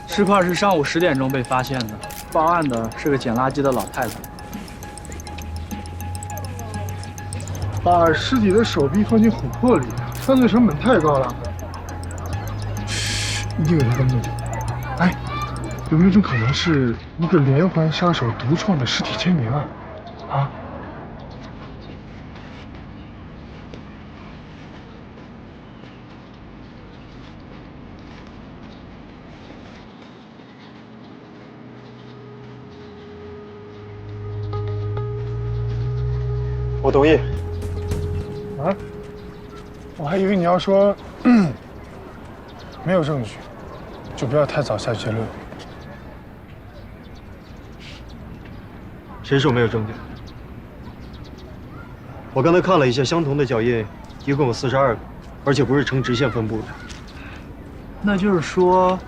尸块是上午10点钟被发现的，报案的是个捡垃圾的老太太。把尸体的手臂放进琥珀里，犯罪成本太高了。一定有他的目的。哎，有没有一种可能是一个连环杀手独创的尸体签名啊？啊？我同意。啊？我还以为你要说没有证据，就不要太早下结论。谁说没有证据？我刚才看了一下，相同的脚印一共有42个，而且不是呈直线分布的。那就是说，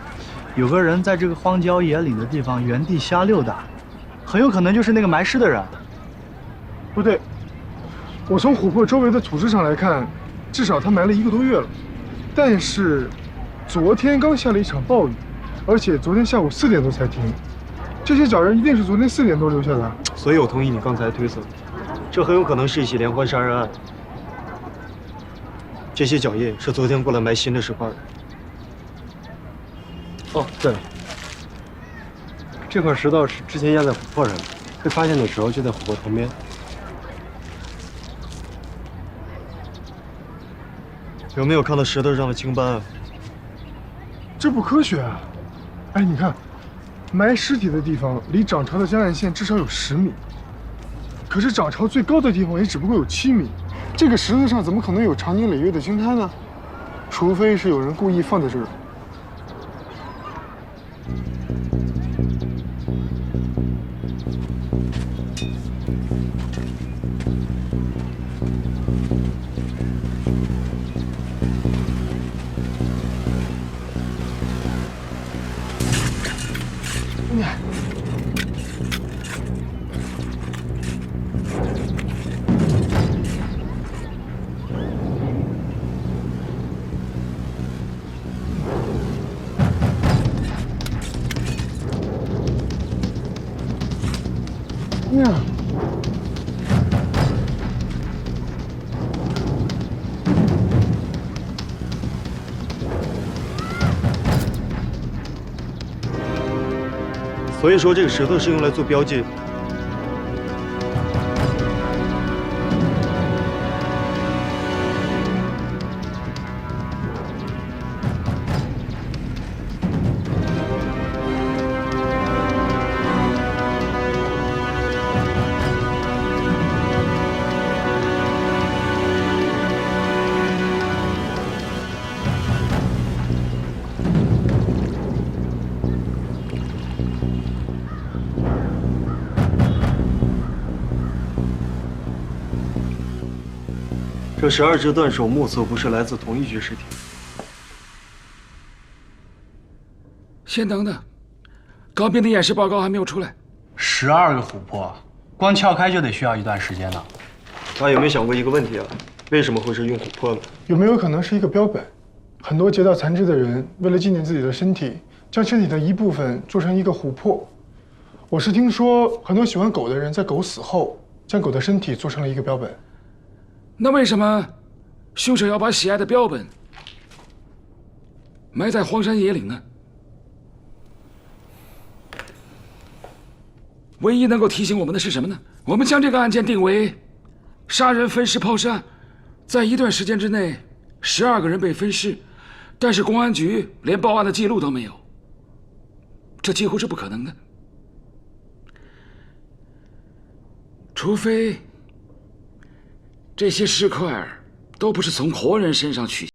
有个人在这个荒郊野岭的地方原地瞎溜达，很有可能就是那个埋尸的人。不对，我从琥珀周围的土质上来看，至少他埋了1个多月了。但是，昨天刚下了一场暴雨，而且昨天下午4点多才停。这些脚印一定是昨天4点多留下的。所以我同意你刚才的推测，这很有可能是一起连环杀人案。这些脚印是昨天过来埋新的石块的。哦，对了，这块石头是之前压在琥珀上的，被发现的时候就在琥珀旁边。有没有看到石头上的青斑啊？这不科学啊！哎，你看，埋尸体的地方离涨潮的江岸线至少有10米，可是涨潮最高的地方也只不过有7米。这个石头上怎么可能有长年累月的青苔呢？除非是有人故意放在这儿。呀，所以说这个石头是用来做标记的。这12只断手目测不是来自同一具尸体。先等等，高斌的验尸报告还没有出来。12个琥珀，光撬开就得需要一段时间呢。他有没有想过一个问题啊？为什么会是用琥珀呢？有没有可能是一个标本？很多劫道残肢的人为了纪念自己的身体，将身体的一部分做成一个琥珀。我是听说很多喜欢狗的人在狗死后，将狗的身体做成了一个标本。那为什么凶手要把喜爱的标本埋在荒山野岭呢？唯一能够提醒我们的是什么呢？我们将这个案件定为杀人、分尸、抛尸，在一段时间之内，12个人被分尸，但是公安局连报案的记录都没有，这几乎是不可能的。除非这些尸块都不是从活人身上取。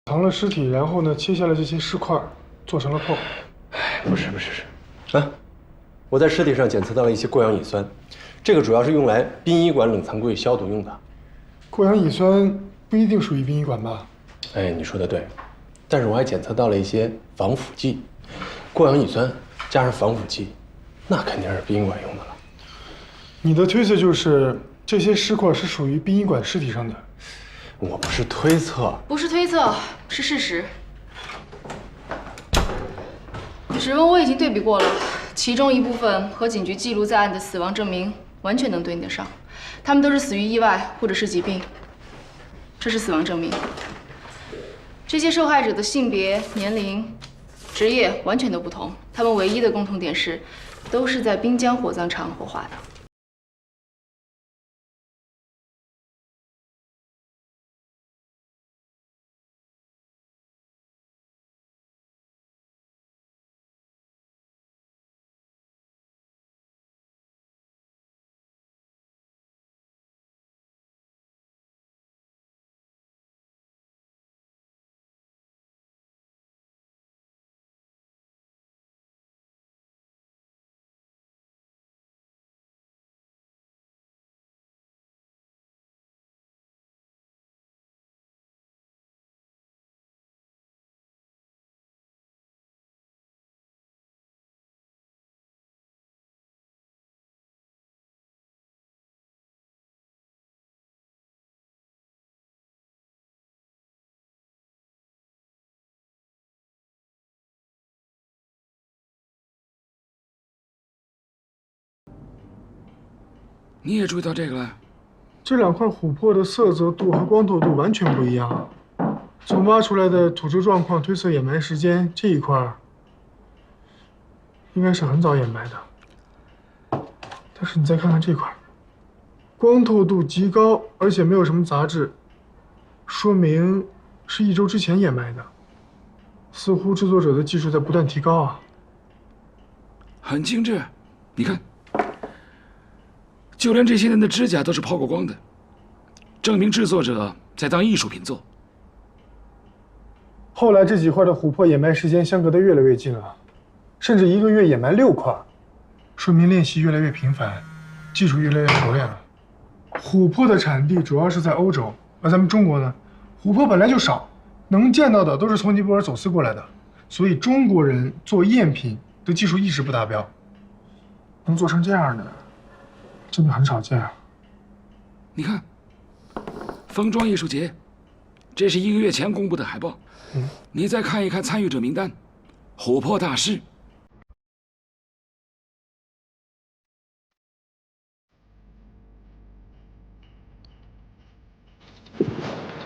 藏了尸体，然后呢，切下了这些尸块，做成了炮。不是，啊，我在尸体上检测到了一些过氧乙酸，这个主要是用来殡仪馆冷藏柜消毒用的。过氧乙酸不一定属于殡仪馆吧？哎，你说的对，但是我还检测到了一些防腐剂，过氧乙酸加上防腐剂，那肯定是殡仪馆用的了。你的推测就是这些尸块是属于殡仪馆尸体上的？我不是推测，不是推测，是事实。指纹我已经对比过了，其中一部分和警局记录在案的死亡证明完全能对应得上，他们都是死于意外或者是疾病。这是死亡证明。这些受害者的性别、年龄、职业完全都不同，他们唯一的共同点是，都是在滨江火葬场火化的。你也注意到这个了？这两块琥珀的色泽度和光透度完全不一样。从挖出来的土质状况推测掩埋时间，这一块应该是很早掩埋的。但是你再看看这块，光透度极高，而且没有什么杂质，说明是1周之前掩埋的。似乎制作者的技术在不断提高啊。很精致，你看。就连这些人的指甲都是抛过光的，证明制作者在当艺术品做。后来这几块的琥珀掩埋时间相隔得越来越近了，甚至1个月掩埋6块，说明练习越来越频繁，技术越来越熟练了。琥珀的产地主要是在欧洲，而咱们中国呢，琥珀本来就少，能见到的都是从尼泊尔走私过来的，所以中国人做赝品的技术一直不达标，能做成这样的。真的很少见啊！你看，封装艺术节，这是1个月前公布的海报。你再看一看参与者名单，琥珀大师。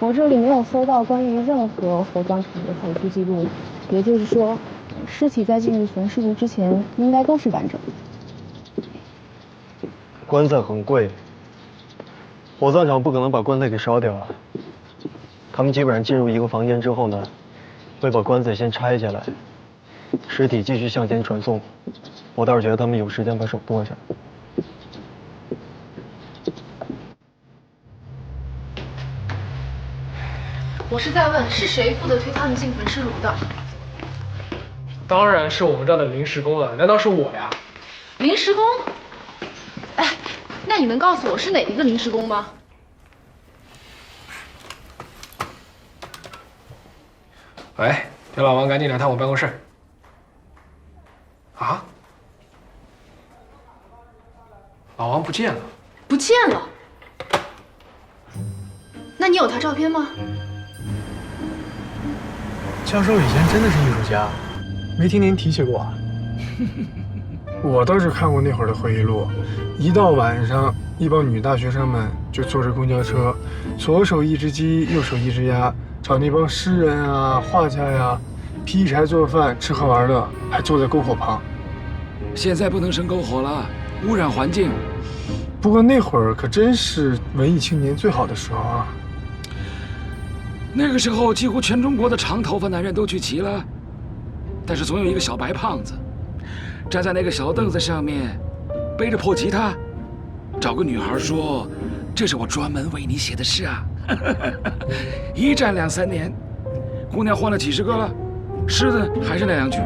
我这里没有搜到关于任何火葬场的手续记录，也就是说，尸体在进入焚尸炉之前应该都是完整的。棺材很贵，火葬场不可能把棺材给烧掉啊。他们基本上进入一个房间之后呢，会把棺材先拆下来，尸体继续向前传送。我倒是觉得他们有时间把手剁下来。我是在问，是谁负责推他们进焚尸炉的？当然是我们这儿的临时工了，难道是我呀？临时工？哎，那你能告诉我是哪一个临时工吗？喂，田老王，赶紧来趟我办公室。啊？老王不见了？不见了？那你有他照片吗？教授以前真的是艺术家，没听您提起过啊。我倒是看过那会儿的回忆录，一到晚上，一帮女大学生们就坐着公交车，左手一只鸡，右手一只鸭，找那帮诗人啊、画家呀，劈柴做饭、吃喝玩乐，还坐在篝火旁。现在不能生篝火了，污染环境。不过那会儿可真是文艺青年最好的时候啊。那个时候，几乎全中国的长头发男人都聚齐了，但是总有一个小白胖子，站在那个小凳子上面，背着破吉他，找个女孩说：“这是我专门为你写的诗啊。”一站2、3年，姑娘换了几十个了，狮子还是那两句。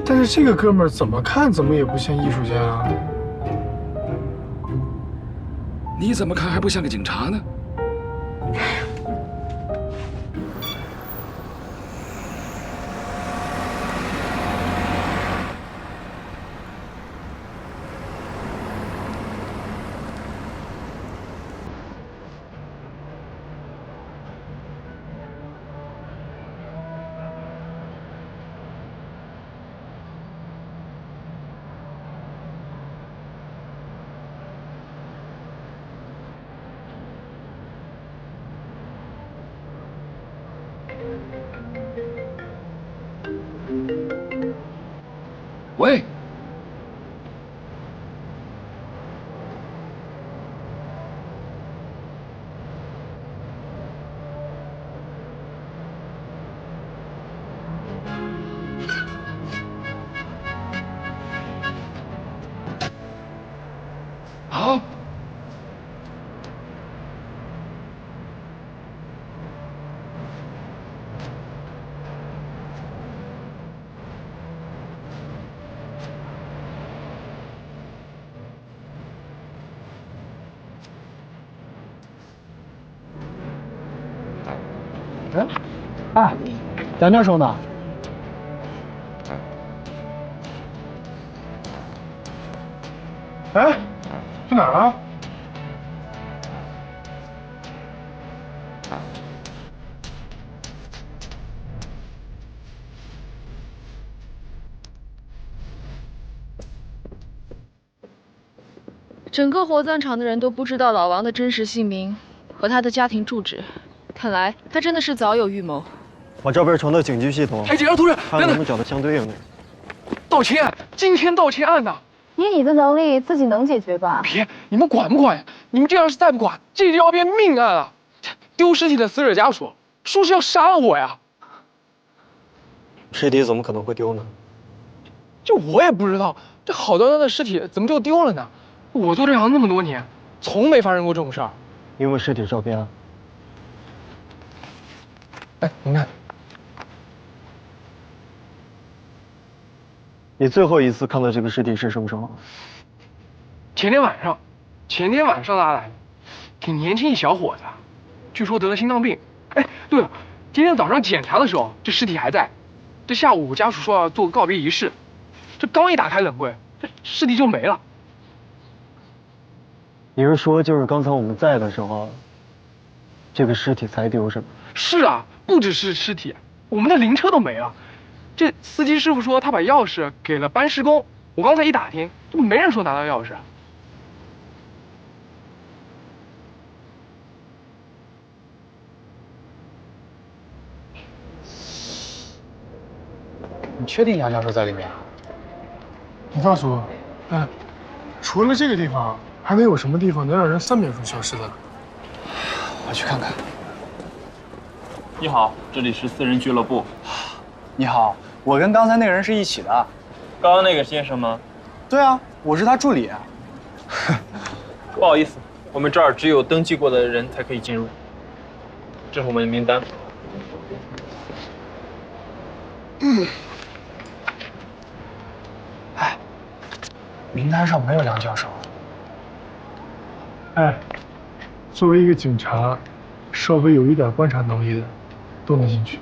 但是这个哥们儿怎么看怎么也不像艺术家啊。你怎么看还不像个警察呢？喂，好。哎，蒋教授呢？哎，去哪儿了？整个火葬场的人都不知道老王的真实姓名和他的家庭住址，看来他真的是早有预谋。把照片传到警局系统。哎，警察同志，看能不能找到相对应的。盗窃案，今天盗窃案呢？以你的能力，自己能解决吧？别，你们管不管呀？你们这要是再不管，这就要变命案了。丢尸体的死者家属说是要杀了我呀。尸体怎么可能会丢呢？就我也不知道，这好端端的尸体怎么就丢了呢？我做这行那么多年，从没发生过这种事儿。因为尸体照片。哎，您看，你最后一次看到这个尸体是什么时候？前天晚上拉来的，挺年轻一小伙子，据说得了心脏病。哎，对了，今天早上检查的时候，这尸体还在。这下午家属说要做个告别仪式，这刚一打开冷柜，这尸体就没了。你是说就是刚才我们在的时候，这个尸体才丢是吗？是啊，不只是尸体，我们的灵车都没了。这司机师傅说他把钥匙给了搬尸工，我刚才一打听，没人说拿到钥匙。你确定杨教授在里面？你告诉我，除了这个地方，还能有什么地方能让人3秒钟消失的？我去看看。你好，这里是私人俱乐部。你好，我跟刚才那个人是一起的。刚刚那个先生吗？对啊，我是他助理。不好意思，我们这儿只有登记过的人才可以进入。这是我们的名单。名单上没有梁教授。哎，作为一个警察，稍微有一点观察能力的，都能进去。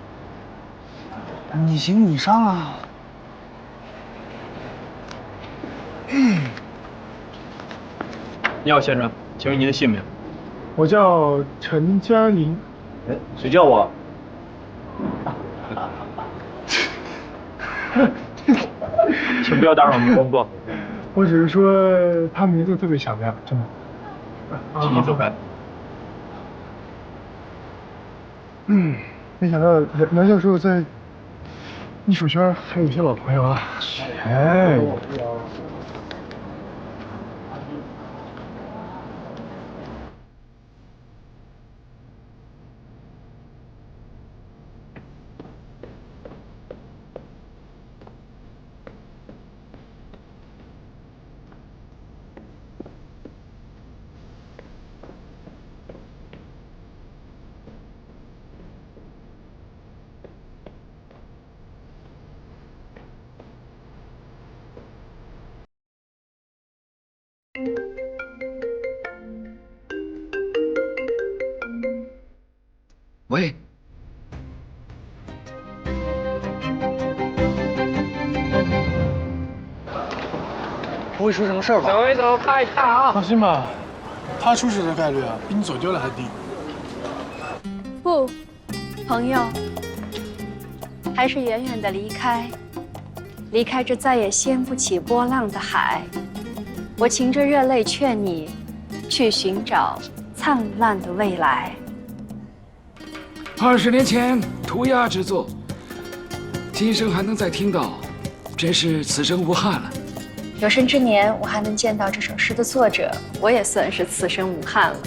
你行你上啊。你好，先生，请问您的姓名？我叫陈嘉玲。哎，谁叫我？请不要打扰我们工作。我只是说他名字特别响亮，真的。请您走开。没想到梁教授在艺术圈还有一些老朋友啊。哎。喂，不会出什么事儿吧？走一走，看一看啊。放心吧，他出事的概率啊，比你走丢了还低。不，朋友，还是远远的离开，离开这再也掀不起波浪的海。我噙着热泪劝你，去寻找灿烂的未来。20年前涂鸦之作，今生还能再听到，真是此生无憾了。有生之年，我还能见到这首诗的作者，我也算是此生无憾了。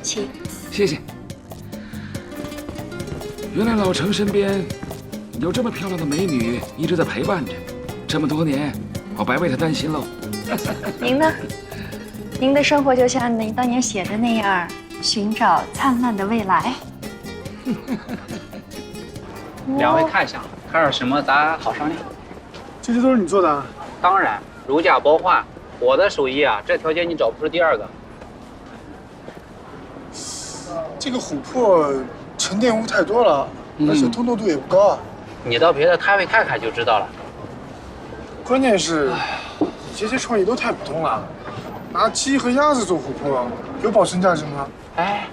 请。谢谢。原来老程身边有这么漂亮的美女一直在陪伴着，这么多年，我白为她担心喽。您呢？您的生活就像您当年写的那样，寻找灿烂的未来。两位看相，看点什么咱好商量。这些都是你做的啊？当然，如假包换，我的手艺啊，这条街你找不出第二个。这个琥珀沉淀物太多了，而且通透度也不高啊。你到别的摊位看看就知道了。关键是，你这些创意都太普通了。拿鸡和鸭子做琥珀，有保存价值吗？哎，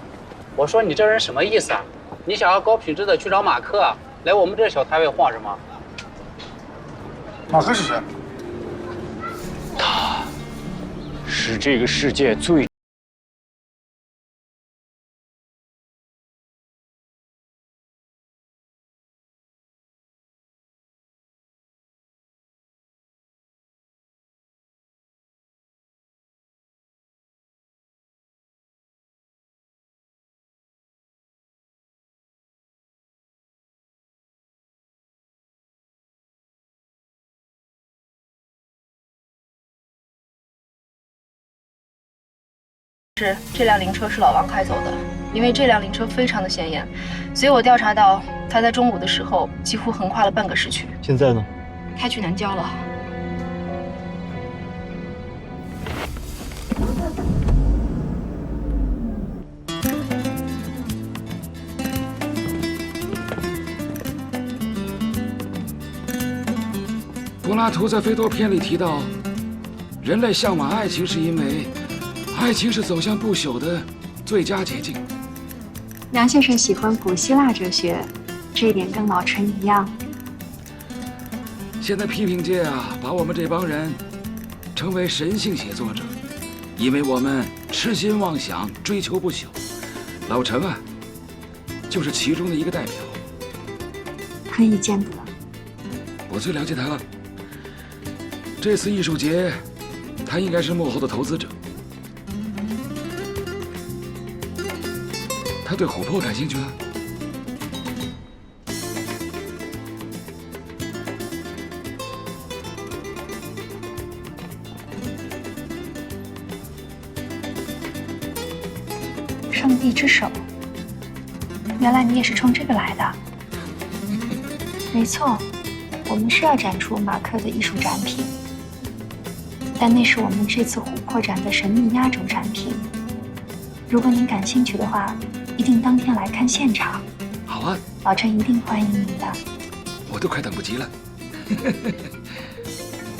我说你这人什么意思啊？你想要高品质的去找马克，来我们这小摊位晃什么？马克是谁？他是这个世界最……这辆灵车是老王开走的，因为这辆灵车非常的显眼，所以我调查到他在中午的时候几乎横跨了半个市区。现在呢？开去南郊了。柏拉图在《斐多篇》里提到，人类向往爱情是因为爱情是走向不朽的最佳捷径。梁先生喜欢古希腊哲学，这一点跟老陈一样。现在批评界啊，把我们这帮人称为神性写作者，因为我们痴心妄想，追求不朽。老陈啊，就是其中的一个代表。可以见得。我最了解他了。这次艺术节，他应该是幕后的投资者。他对琥珀感兴趣啊？上帝之手，原来你也是冲这个来的。没错，我们是要展出马克的艺术展品，但那是我们这次琥珀展的神秘压轴展品。如果您感兴趣的话，一定当天来看现场。好啊，老陈一定欢迎您的。我都快等不及了。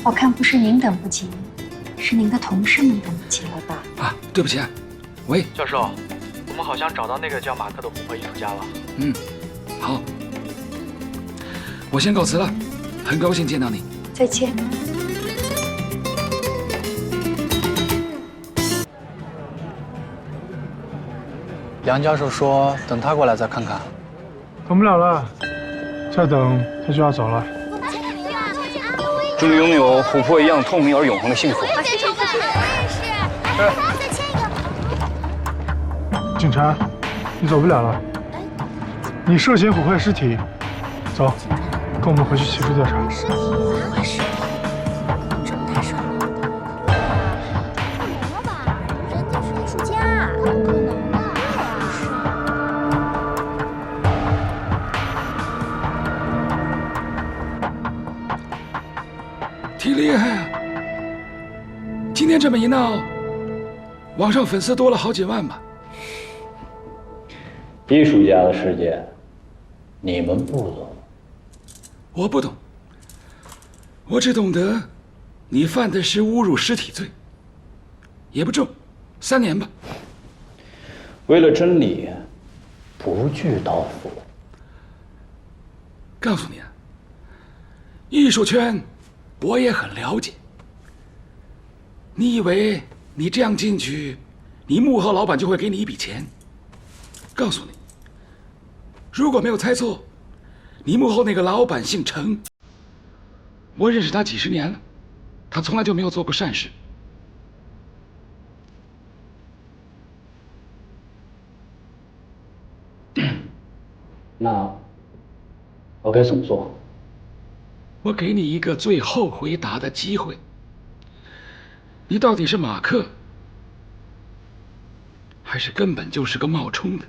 我看不是您等不及，是您的同事们等不及了吧？啊，对不起啊。喂，教授，我们好像找到那个叫马克的琥珀艺术家了。嗯，好，我先告辞了，很高兴见到你。再见。梁教授说等他过来再看看。等不了了，再等他就要走了。祝你拥有琥珀一样透明而永恒的幸福。警察，你走不了了。你涉嫌毁坏尸体，走，跟我们回去协助调查。尸体毁坏尸体，这不太顺路的。不可能了吧？人家是艺术家，不可能的。挺厉害啊！今天这么一闹，网上粉丝多了好几万吧？艺术家的世界，你们不懂。我不懂，我只懂得，你犯的是侮辱尸体罪，也不重，3年吧。为了真理，不惧刀斧。告诉你啊，艺术圈我也很了解。你以为你这样进去，你幕后老板就会给你一笔钱？告诉你，如果没有猜错，你幕后那个老板姓程，我认识他几10年了，他从来就没有做过善事。那我该怎么做？我给你一个最后回答的机会，你到底是马克，还是根本就是个冒充的？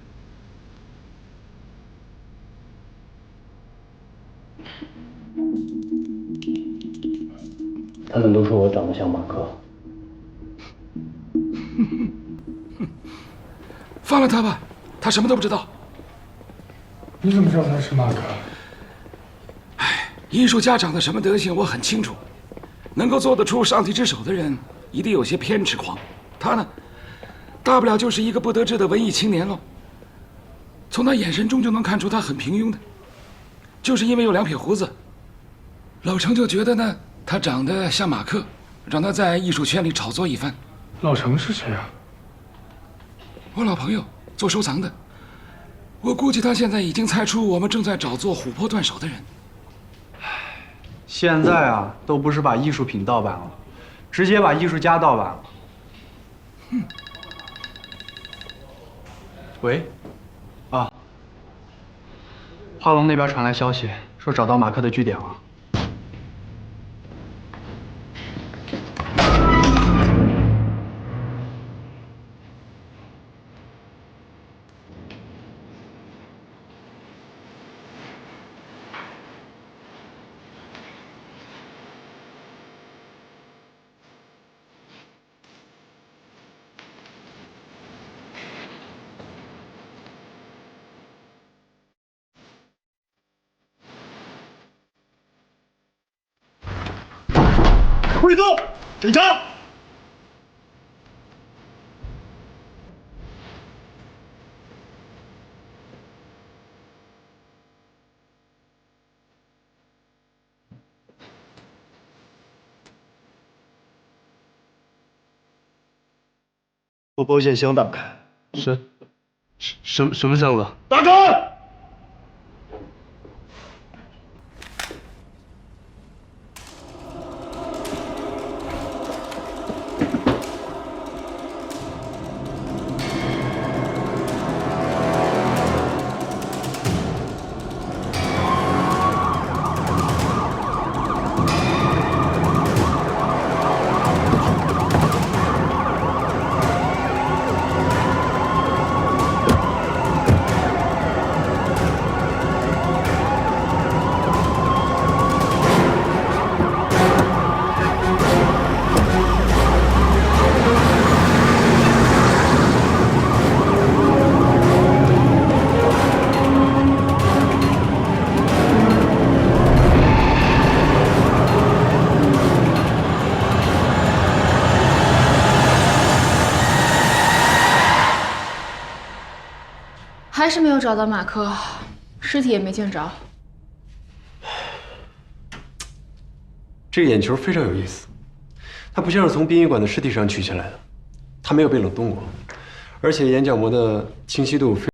他们都说我长得像马克。放了他吧，他什么都不知道。你怎么知道他是马克？艺术家长得什么德行我很清楚，能够做得出上帝之手的人，一定有些偏执狂。他呢，大不了就是一个不得志的文艺青年喽。从他眼神中就能看出他很平庸的，就是因为有2撇胡子，老程就觉得呢，他长得像马克，让他在艺术圈里炒作一番。老程是谁啊？我老朋友，做收藏的。我估计他现在已经猜出我们正在找做琥珀断手的人。现在啊，都不是把艺术品盗版了，直接把艺术家盗版了。喂，啊，华龙那边传来消息，说找到马克的据点了。会动，检查。把保险箱打开。什么箱子？打开！还是没有找到马克，尸体也没见着。这个眼球非常有意思，它不像是从殡仪馆的尸体上取下来的，它没有被冷冻过，而且眼角膜的清晰度非。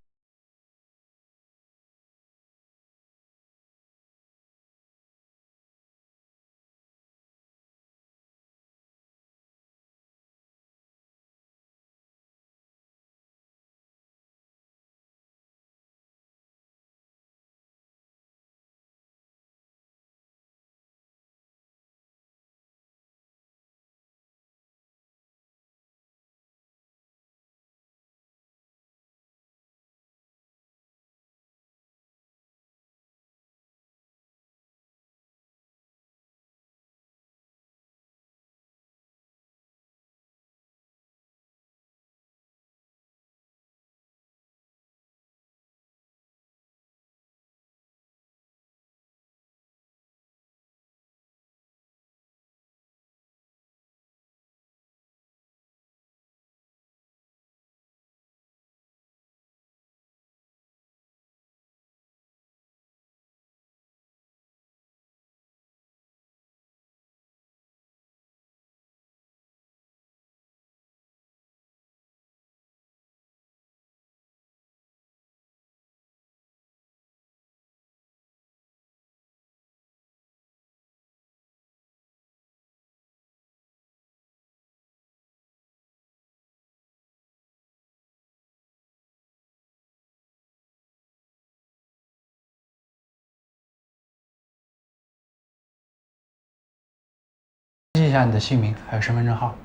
记一下你的姓名还有身份证号。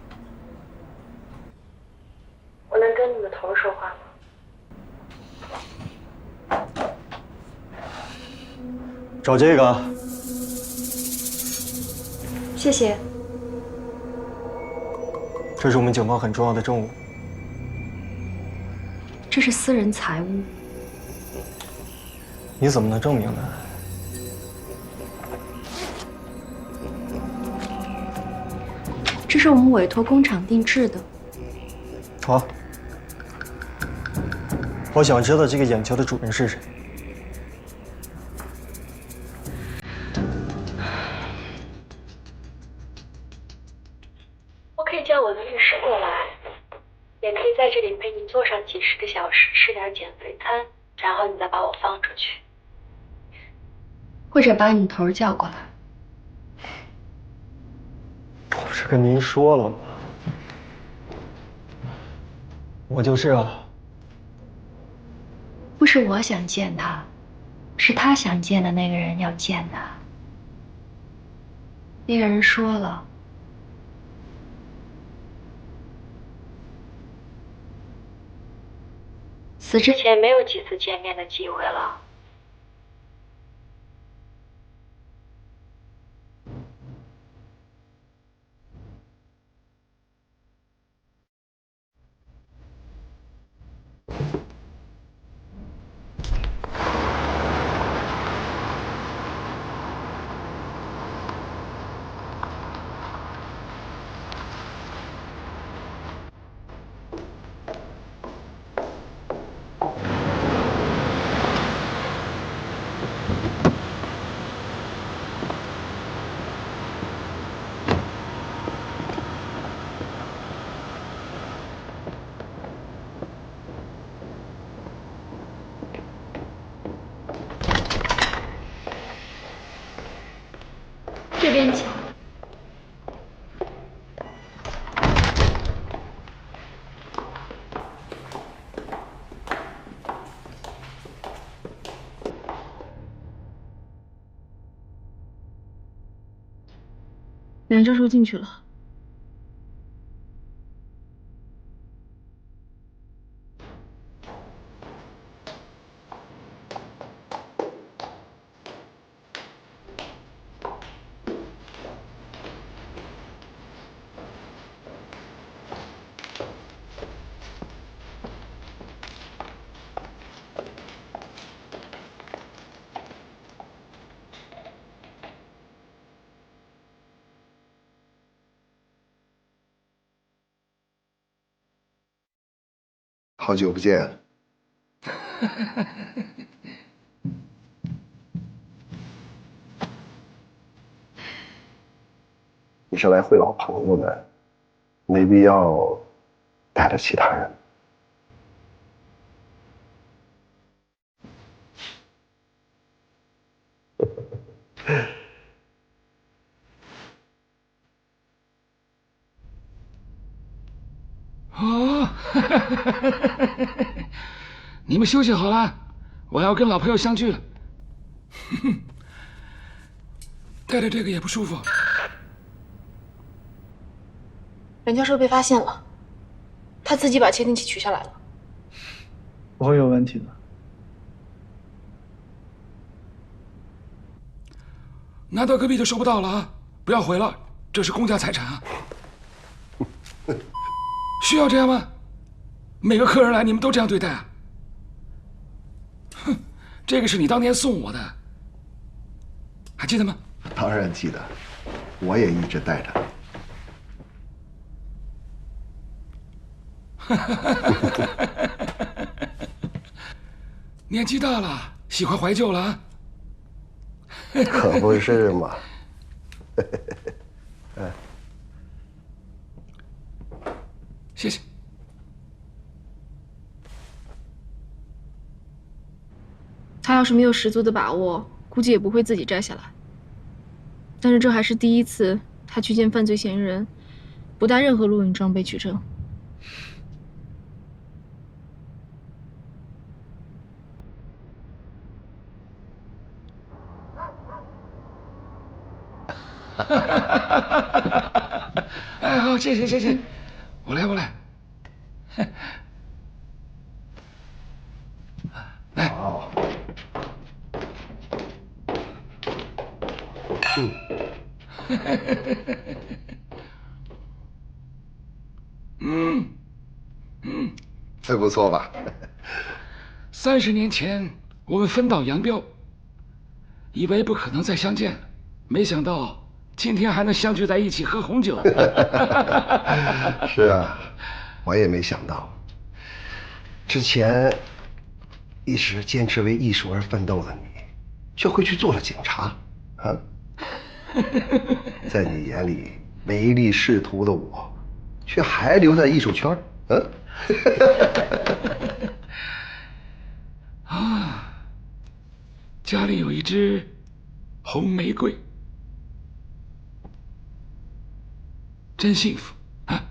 我能跟你们头说话吗？找这个。谢谢。这是我们警方很重要的证物。这是私人财物。你怎么能证明呢？这是我们委托工厂定制的。好，我想知道这个眼球的主人是谁。我可以叫我的律师过来，也可以在这里陪你坐上几10个小时，吃点减肥餐，然后你再把我放出去，或者把你头叫过来。我不是跟您说了吗？我就是啊。不是我想见他，是他想见的那个人要见他。那个人说了，死之前没有几次见面的机会了。这边请。梁教授进去了。好久不见。你是来会老朋友的，没必要带着其他人。哦，你们休息好了，我要跟老朋友相聚了。带着这个也不舒服。任教授被发现了，他自己把窃听器取下来了。不会有问题的。拿到隔壁就收不到了啊！不要毁了，这是公家财产啊。需要这样吗？每个客人来你们都这样对待啊？哼，这个是你当年送我的，还记得吗？当然记得，我也一直带着。年纪大了，喜欢怀旧了啊？可不是嘛。谢谢。他要是没有十足的把握，估计也不会自己摘下来。但是这还是第一次他去见犯罪嫌疑人，不带任何录影装备取证。哎，好，谢谢，我来。来。好。还不错吧？30年前我们分道扬镳，以为不可能再相见，没想到今天还能相聚在一起喝红酒。是啊，我也没想到，之前一直坚持为艺术而奋斗的你，却会去做了警察啊！在你眼里唯利是图的我，却还留在艺术圈啊，家里有一支红玫瑰，真幸福啊！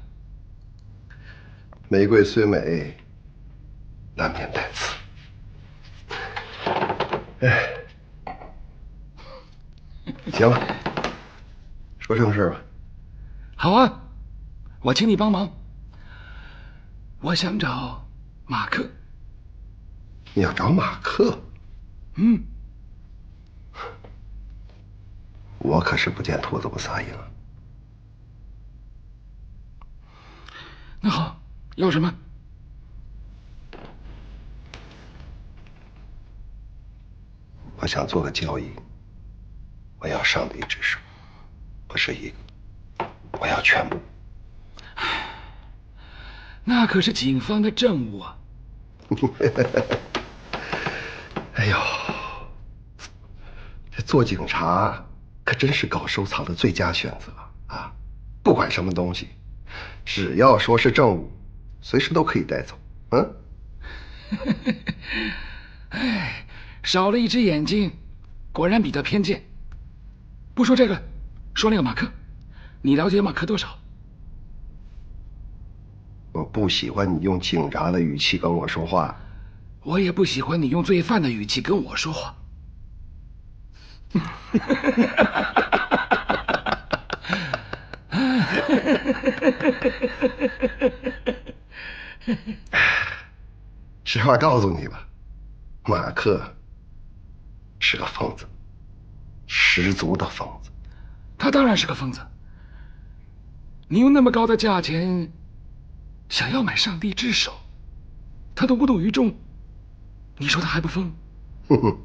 玫瑰虽美，难免带刺。哎，行了，说正事吧。好啊，我请你帮忙。我想找马克。你要找马克？嗯。我可是不见兔子不撒鹰啊。那好，要什么？我想做个交易，我要上帝之手，不是一个，我要全部。那可是警方的证物啊！哎呦，这做警察可真是搞收藏的最佳选择啊！不管什么东西，只要说是证物，随时都可以带走。哎，少了一只眼睛，果然比较偏见。不说这个，说那个马克，你了解马克多少？我不喜欢你用警察的语气跟我说话。我也不喜欢你用罪犯的语气跟我说话。实话告诉你吧，马克是个疯子，十足的疯子。他当然是个疯子。你用那么高的价钱想要买上帝之手，他都无动于衷，你说他还不疯？哼哼，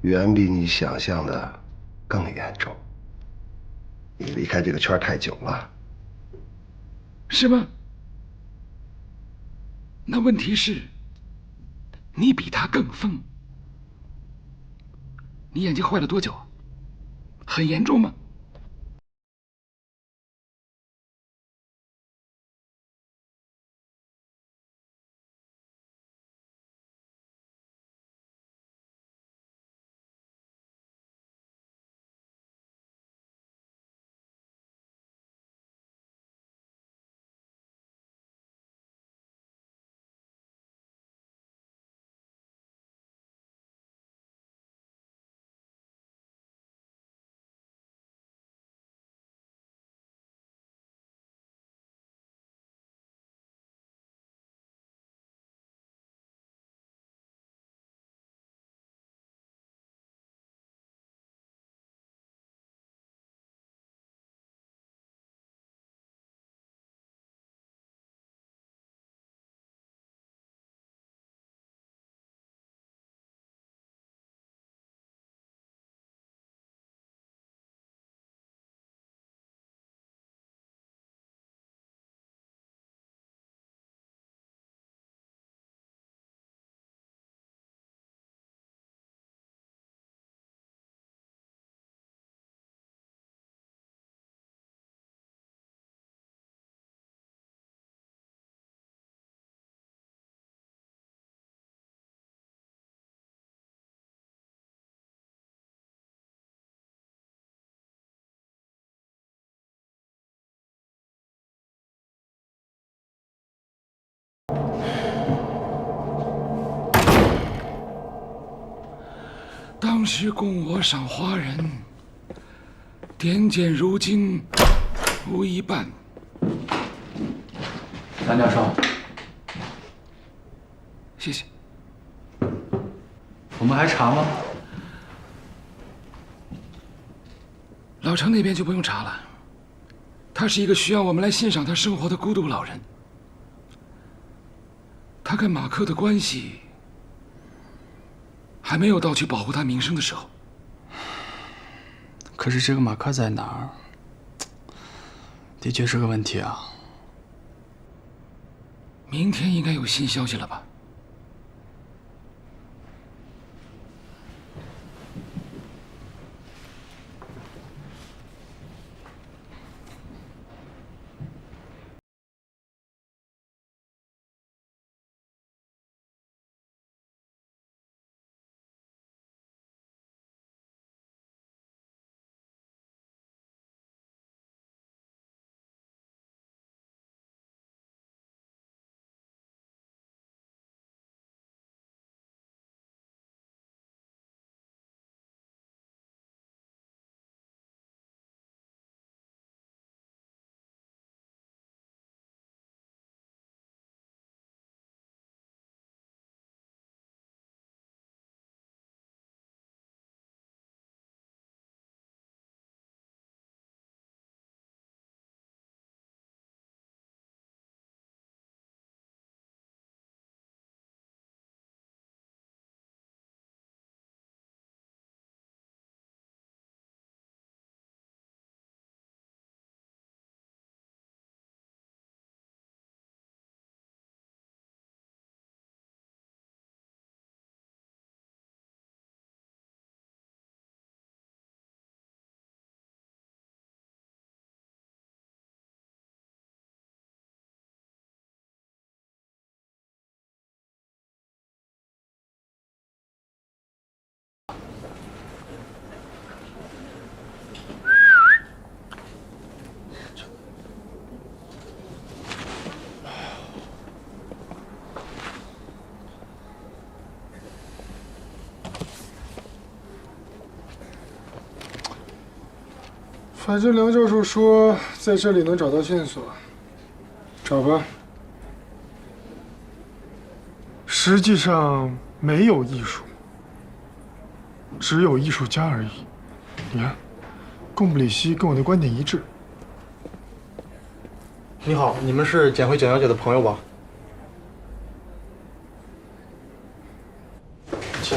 远比你想象的更严重。你离开这个圈太久了。是吗？那问题是，你比他更疯。你眼睛坏了多久？很严重吗？当时供我赏花人点检如今无一半。张教授，谢谢。我们还查吗？老程那边就不用查了，他是一个需要我们来欣赏他生活的孤独老人。他跟马克的关系还没有到去保护他名声的时候。可是这个马克在哪儿？的确是个问题啊。明天应该有新消息了吧？反正梁教授说在这里能找到线索，找吧。实际上没有艺术，只有艺术家而已。你看，贡布里希跟我的观点一致。你好，你们是捡回蒋小姐的朋友吧？请。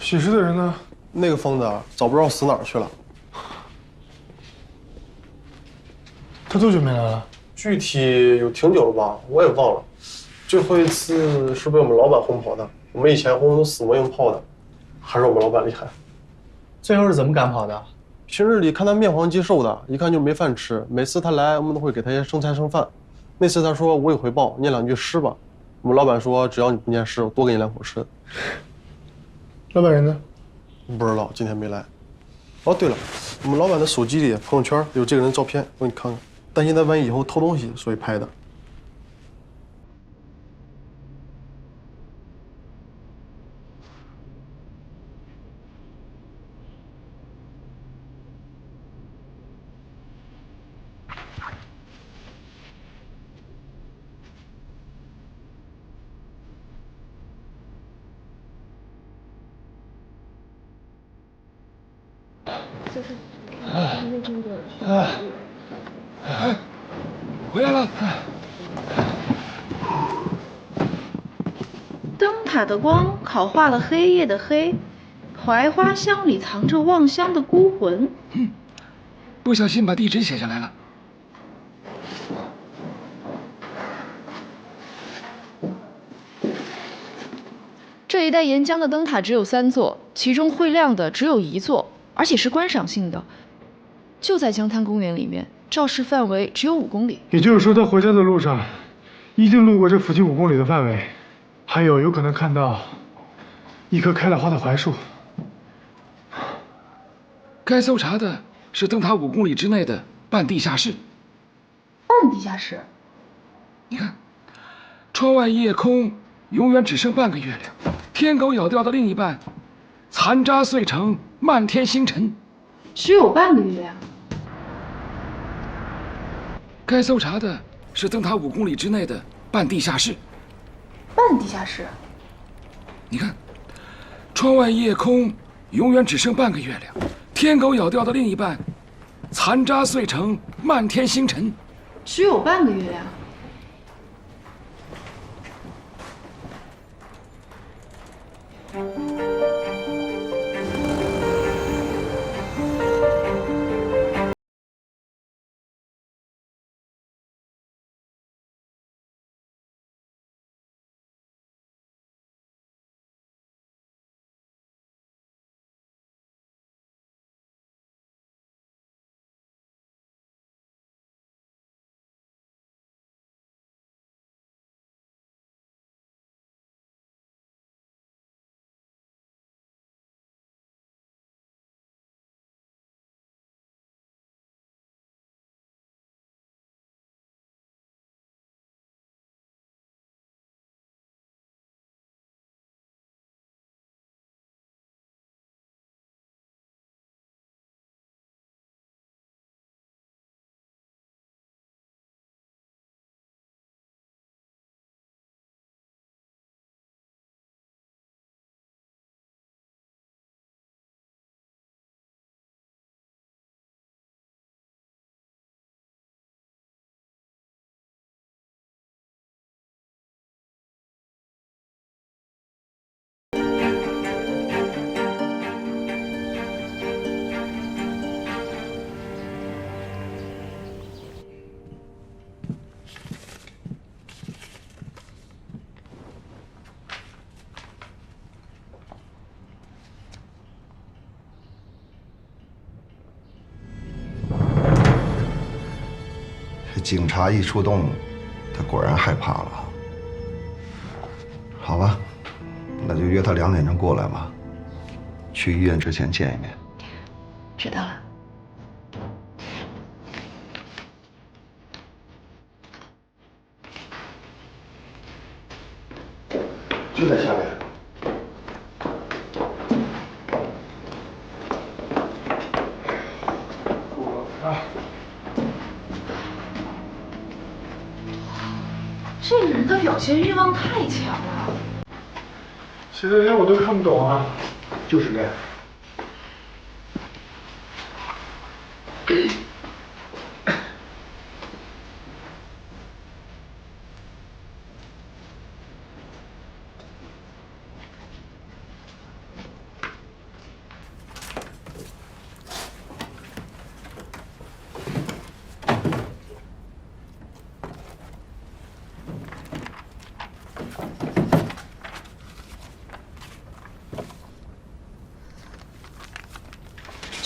写诗的人呢？那个疯子早不知道死哪儿去了。他多久没来了？具体有挺久了吧，我也忘了。最后一次是被我们老板轰跑的。我们以前轰都死磨硬泡的，还是我们老板厉害。最后是怎么赶跑的？平日里看他面黄肌瘦的，一看就没饭吃。每次他来，我们都会给他些剩菜剩饭。那次他说我有回报，念两句诗吧。我们老板说只要你不念诗，我多给你2口吃的。老板人呢？不知道，今天没来。哦，对了，我们老板的手机里朋友圈有这个人的照片，我给你看看。担心他万一以后偷东西，所以拍的。回来了。灯塔的光烤化了黑夜的黑，槐花香里藏着望乡的孤魂。不小心把地址写下来了。这一带沿江的灯塔只有3座，其中会亮的只有1座，而且是观赏性的，就在江滩公园里面，照视范围只有5公里。也就是说，他回家的路上一定路过这附近5公里的范围，还有可能看到一棵开了花的槐树。该搜查的是灯塔5公里之内的半地下室。半地下室？你看，窗外夜空永远只剩半个月亮，天狗咬掉的另一半，残渣碎成漫天星辰。只有半个月亮。该搜查的是灯塔5公里之内的半地下室。半地下室？你看，窗外夜空永远只剩半个月亮，天狗咬掉的另一半，残渣碎成漫天星辰。只有半个月亮。警察一出动，他果然害怕了。好吧，那就约他2点钟过来吧。去医院之前见一面。知道了。就在下面。这个人的表现欲望太强了。写的连我都看不懂啊。就是这样。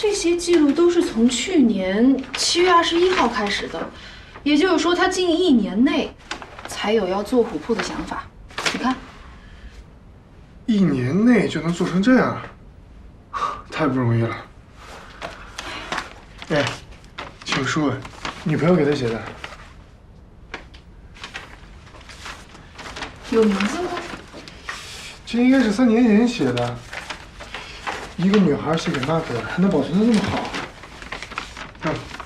这些记录都是从去年7月21号开始的，也就是说，他近1年内才有要做琥珀的想法。你看，1年内就能做成这样，太不容易了。哎，情书，女朋友给他写的，有名字吗？这应该是3年前写的。一个女孩写给马克，还能保存得那么好。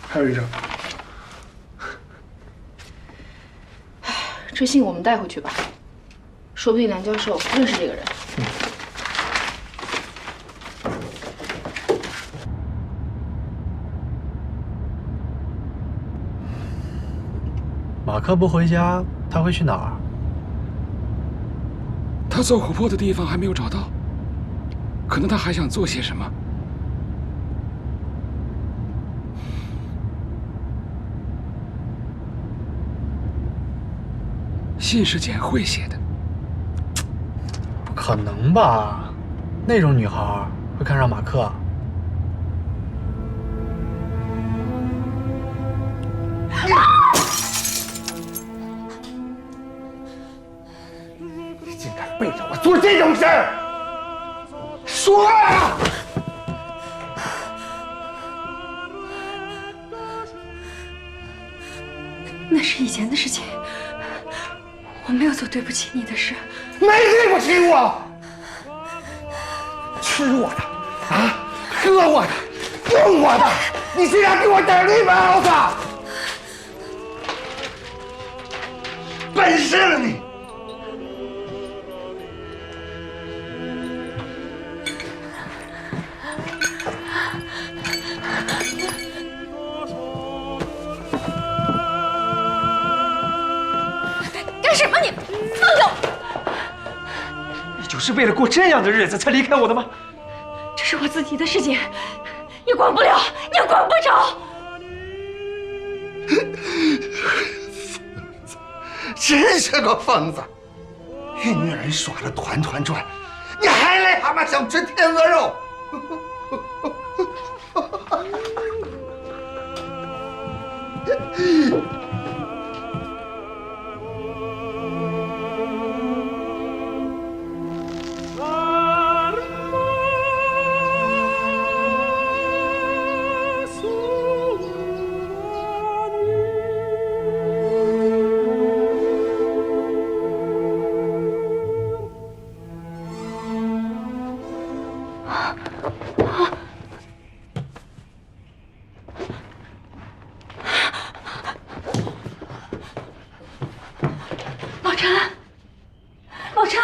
还有一张。这信我们带回去吧，说不定梁教授认识这个人。马克不回家，他会去哪儿？他做琥珀的地方还没有找到。可能他还想做些什么。信是简慧写的，不可能吧？那种女孩会看上马克？你竟敢背着我做这种事儿！说啊！那是以前的事情，我没有做对不起你的事。没对不起我，吃我的啊，喝我的，用我的，你竟然给我点绿帽子！本事了你！干什么你？放手！你就是为了过这样的日子才离开我的吗？这是我自己的事情，你管不了，你管不着。真是个疯子，与女人耍得团团转，你还癞蛤蟆想吃天鹅肉？老陈，老陈，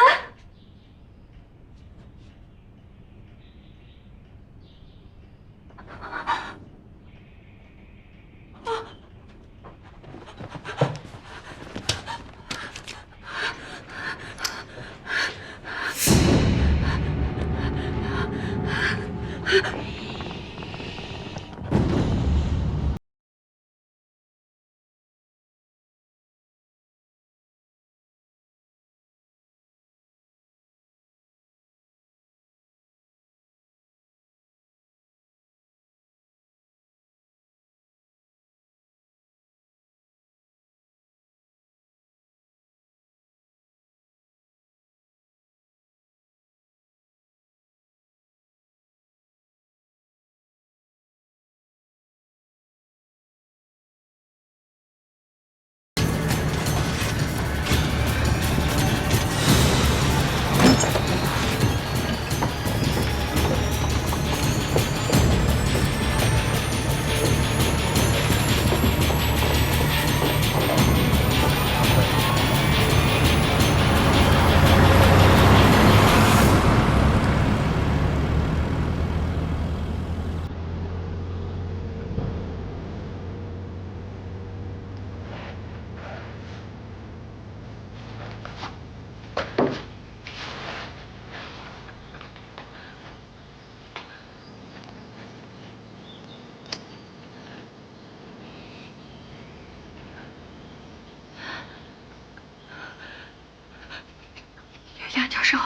杨教授，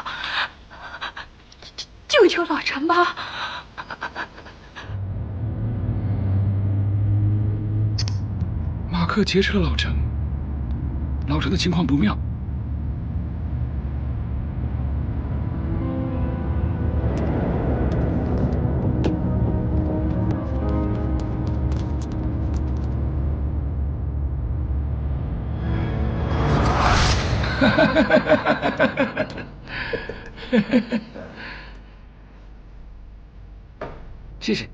救救老陈吧！马克劫持了老陈，老陈的情况不妙。谢谢。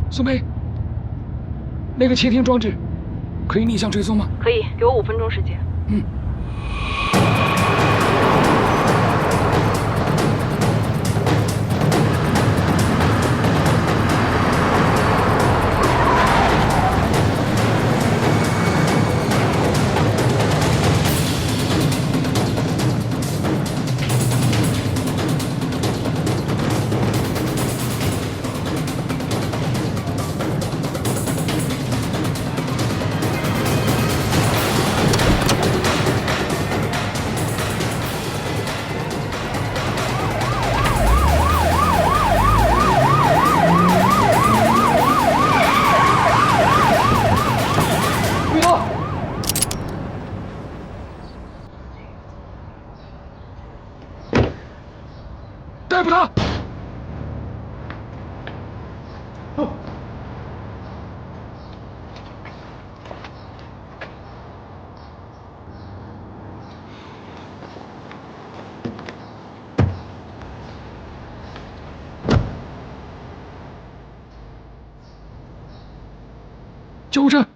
宋梅，那个窃听装置可以逆向追踪吗？可以，给我5分钟时间。嗯。救护车！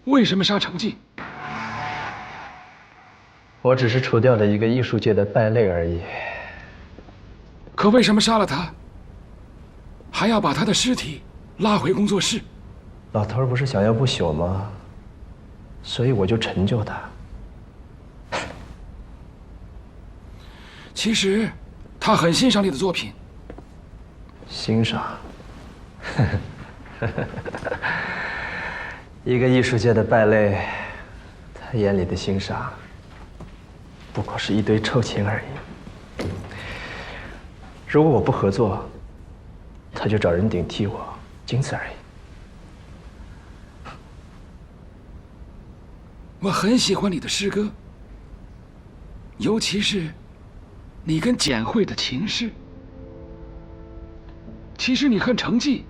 为什么杀程记？我只是除掉了一个艺术界的败类而已。可为什么杀了他，还要把他的尸体拉回工作室？老头儿不是想要不朽吗？所以我就成就他。其实，他很欣赏你的作品。欣赏？一个艺术界的败类，他眼里的欣赏，不过是一堆臭钱而已。如果我不合作，他就找人顶替我，仅此而已。我很喜欢你的诗歌，尤其是你跟简慧的情诗。其实你恨程记，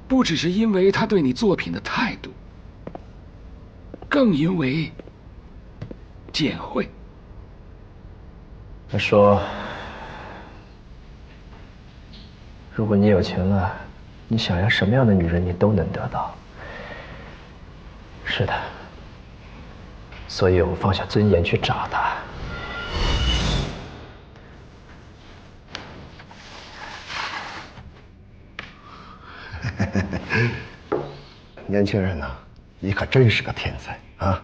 不只是因为他对你作品的态度，更因为简慧。他说，如果你有钱了，你想要什么样的女人，你都能得到。是的，所以我放下尊严去找她。年轻人呐，你可真是个天才啊！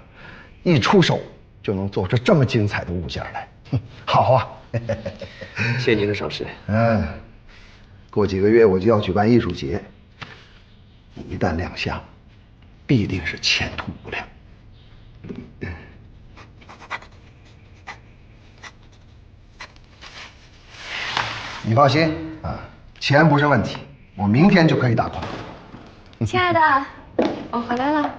一出手就能做出这么精彩的物件来，好啊！谢谢您的赏识。过几个月我就要举办艺术节，你一旦亮相，必定是前途无量。你放心啊，钱不是问题，我明天就可以打款。亲爱的，我回来了。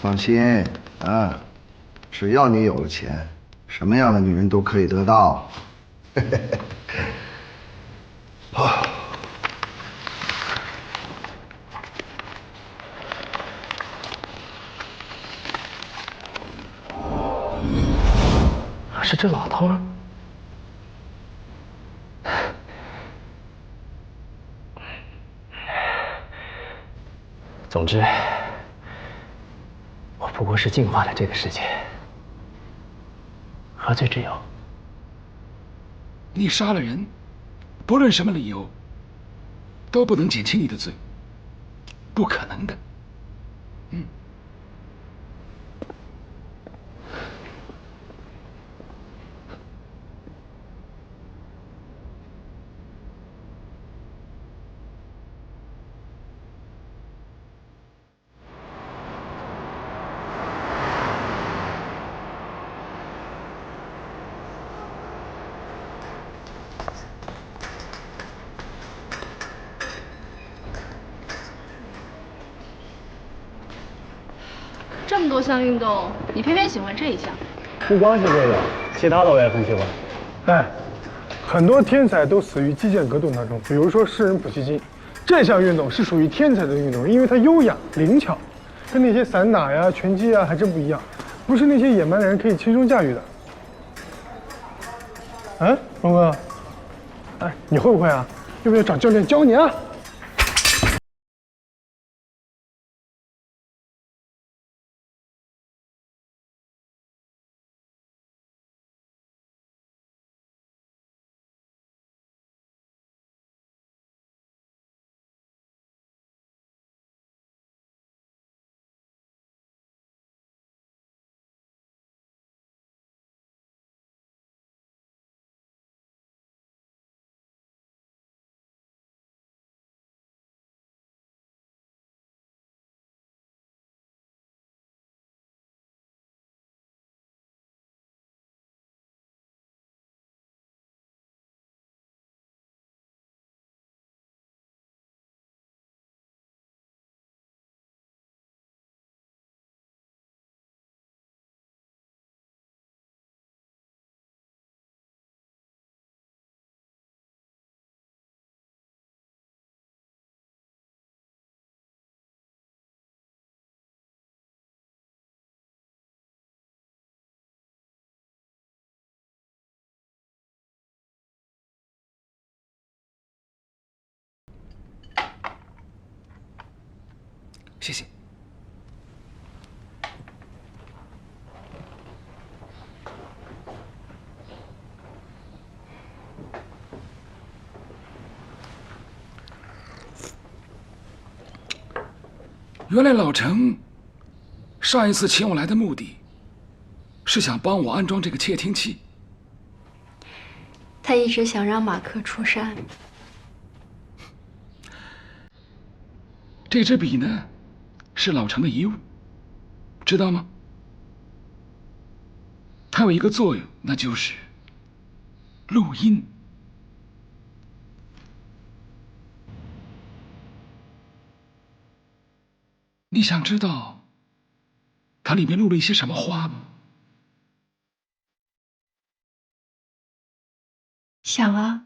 放心啊，只要你有了钱，什么样的女人都可以得到。是这老头儿。总之，我不过是净化了这个世界。何罪之有？你杀了人，不论什么理由，都不能减轻你的罪，不可能的。这么多项运动，你偏偏喜欢这一项？不光是这个，其他的我也很喜欢。很多天才都死于击剑格斗当中，比如说诗人普希金。这项运动是属于天才的运动，因为它优雅灵巧，跟那些散打呀、拳击啊还真不一样，不是那些野蛮的人可以轻松驾驭的。龙哥，你会不会啊？要不要找教练教你啊？谢谢。原来老程上一次请我来的目的，是想帮我安装这个窃听器。他一直想让马克出山。这支笔呢，是老程的遗物，知道吗？它有一个作用，那就是录音。你想知道它里面录了一些什么话吗？想啊，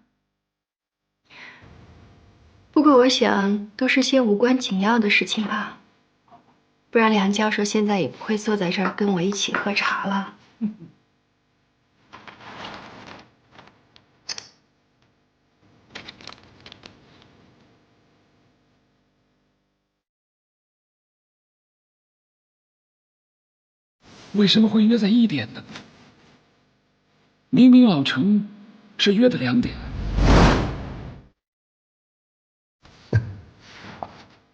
不过我想都是些无关紧要的事情吧，不然梁教授现在也不会坐在这儿跟我一起喝茶了。为什么会约在1点呢？明明老程是约的2点。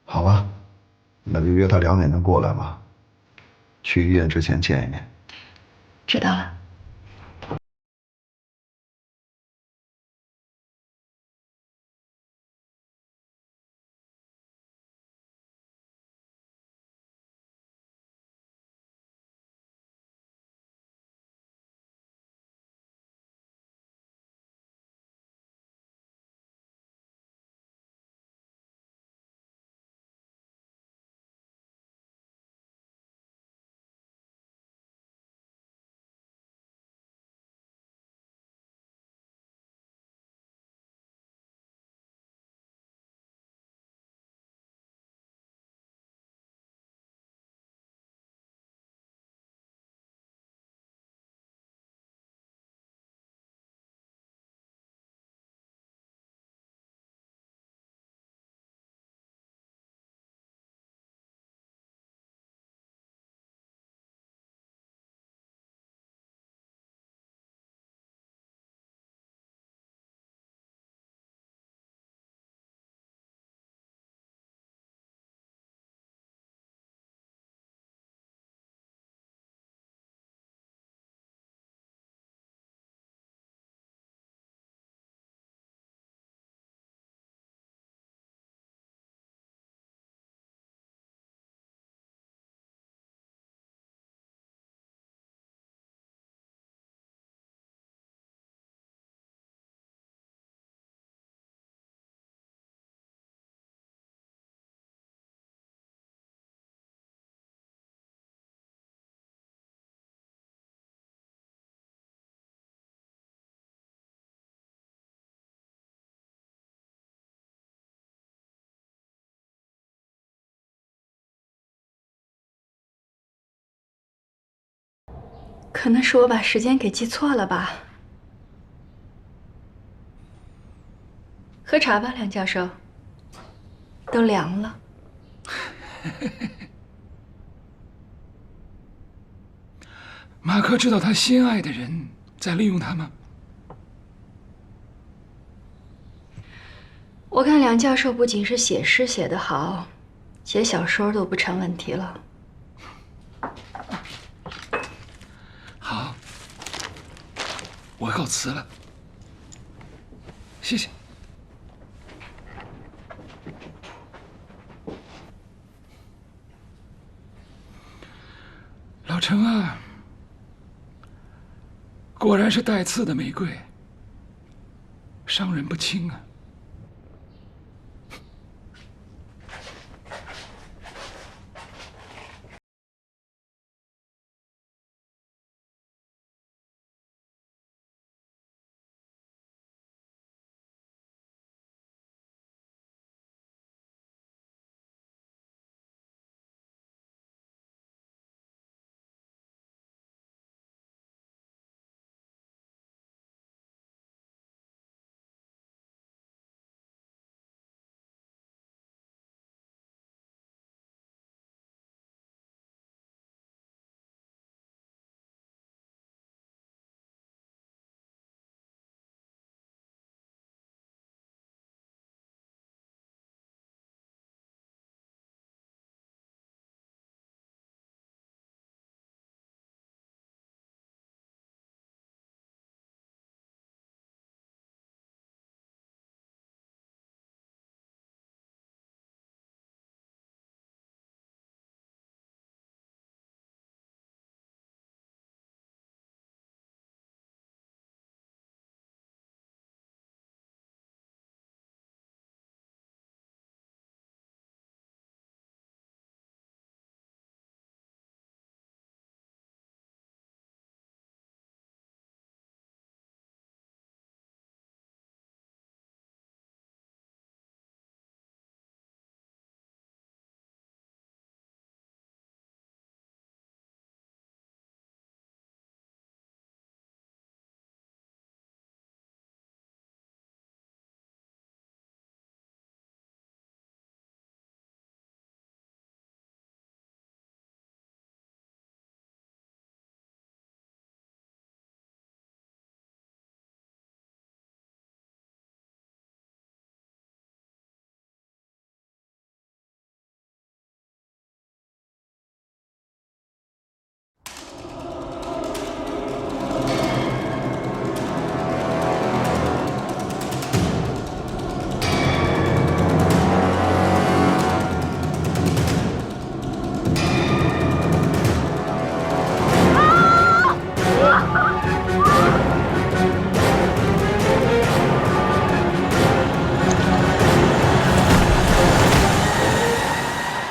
好吧，那就约他2点钟过来嘛，去医院之前见一面。知道了。可能是我把时间给记错了吧。喝茶吧，梁教授。都凉了。马克知道他心爱的人在利用他吗？我看梁教授不仅是写诗写得好，写小说都不成问题了。好，我告辞了。谢谢。老程啊，果然是带刺的玫瑰，伤人不轻啊。